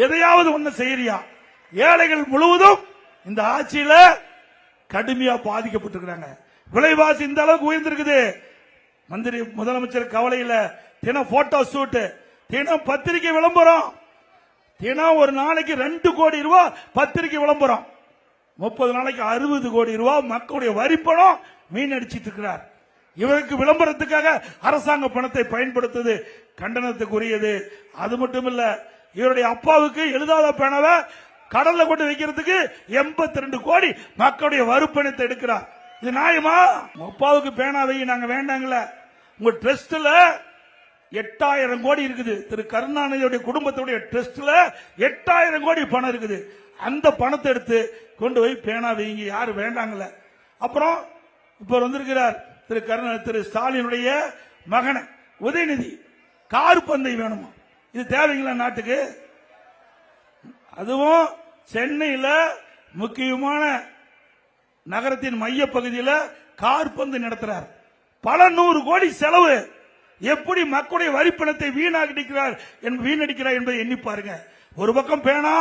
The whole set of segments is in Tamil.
எதையாவது ஒண்ணு செய்யறியா? ஏழைகள் முழுவதும் இந்த ஆட்சியில கடுமையா பாதிக்கப்பட்டிருக்கிறாங்க. விலைவாசி இந்த அளவுக்கு உயர்ந்திருக்குது. மந்திரி முதலமைச்சர் கவலையில தினம் போட்டோ ஷூட், தினம் பத்திரிகை விளம்பரம், தினம் ஒரு நாளைக்கு 2 கோடி ரூபாய் பத்திரிகை விளம்பரம், 30 நாளைக்கு 60 கோடி ரூபாய் மக்களுடைய வரிப்பணம் மீனடிச்சிட்டு இருக்கிறார். இவருக்கு விளம்பரத்துக்காக அரசாங்க பணத்தை பயன்படுத்துவது கண்டனத்துக்குரியது. அது மட்டும் இல்ல, இவருடைய அப்பாவுக்கு எழுதாத பேனாவை கடல்ல கொண்டு வைக்கிறதுக்கு 82 கோடி மக்களுடைய வரிப்பணத்தை எடுக்கிறார். இது நியாயமா? அப்பாவுக்கு பேனாவை நாங்க வேண்டாங்கள. உங்க ட்ரஸ்ட்ல 8000 கோடி இருக்குது. திரு கருணாநிதியுடைய குடும்பத்துடைய ட்ரஸ்ட்ல 8000 கோடி பணம் இருக்குது. அந்த பணத்தை எடுத்து கொண்டு போய் பேனா வைங்க, யாரு வேண்டாங்கள. அப்புறம் இப்ப வந்திருக்கிறார் திரு ஸ்டாலினுடைய மகன் உதயநிதி, கார் பந்தை வேணுமா? இது தேவைங்களா நாட்டுக்கு? அதுவும் சென்னையில் முக்கியமான நகரத்தின் மைய பகுதியில் கார் பந்து நடத்துறார். பல 100 கோடி செலவு. எப்படி மக்களுடைய வரிப்பணத்தை வீணடிக்கிறார் என்பதை எண்ணி பாருங்க. ஒரு பக்கம் பேனா,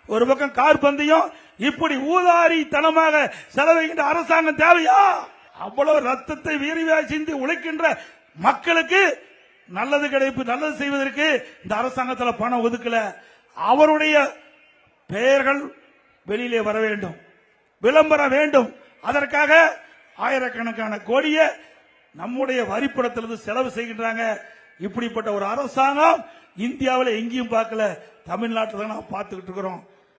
ஒரு பக்கம் கார் பந்தயம், இப்படி ஊதாரித்தனமாக செலவைகின்ற அரசாங்கம் தேவையா? அவ்வளவு ரத்தத்தை வீரியா சிந்தி உழைக்கின்ற மக்களுக்கு நல்லது நல்லது செய்வதற்கு இந்த அரசாங்கத்தில் பணம் ஒதுக்கல. அவருடைய பெயர்கள் வெளியிலே வர வேண்டும், விளம்பரம் வேண்டும். அதற்காக ஆயிரக்கணக்கான கோடியை நம்முடைய வரிப்பணத்திலிருந்து செலவு செய்கின்றாங்க. இப்படிப்பட்ட ஒரு அரசாங்கம் இந்தியாவில் எங்கேயும் பார்க்கல, தமிழ்நாட்டில் தான் நாம் பார்த்துக்கிட்டு இருக்கிறோம்.